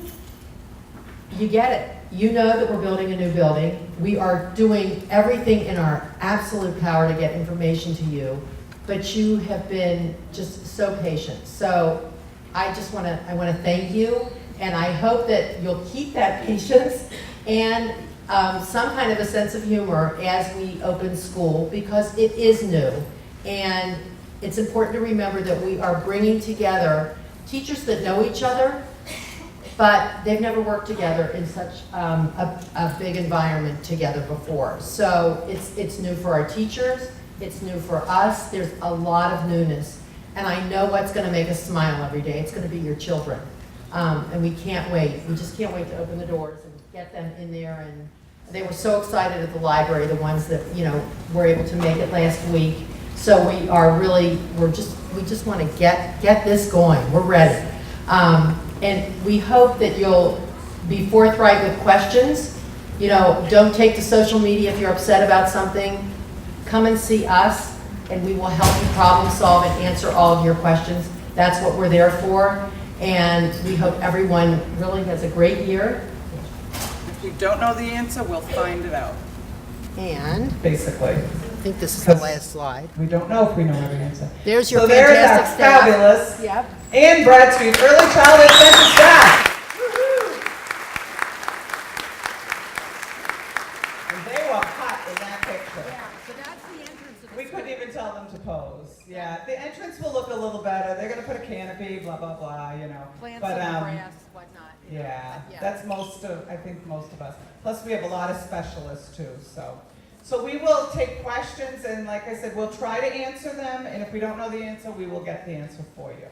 get it. You know that we're building a new building. We are doing everything in our absolute power to get information to you, but you have been just so patient. So I want to thank you, and I hope that you'll keep that patience and some kind of a sense of humor as we open school, because it is new, and it's important to remember that we are bringing together teachers that know each other, but they've never worked together in such a big environment together before. So it's new for our teachers, it's new for us, there's a lot of newness. And I know what's gonna make us smile every day. It's gonna be your children. And we can't wait. We just can't wait to open the doors and get them in there and They were so excited at the library, the ones that, were able to make it last week. So we are really, we just want to get this going. We're ready. And we hope that you'll be forthright with questions. Don't take to social media if you're upset about something. Come and see us, and we will help you problem solve and answer all of your questions. That's what we're there for. And we hope everyone really has a great year. If you don't know the answer, we'll find it out. And Basically. I think this is the last slide. We don't know if we know every answer. There's your So there is our fantastic staff. fabulous Yep. Ann Bradstreet, Early Childhood Center staff. And they were hot in that picture. So that's the entrance of We couldn't even tell them to pose. Yeah, the entrance will look a little better. They're gonna put a canopy, blah, blah, blah, Plants But, and grass, whatnot. yeah, Yeah. that's I think most of us. Plus, we have a lot of specialists too, so. So we will take questions, and like I said, we'll try to answer them, and if we don't know the answer, we will get the answer for you.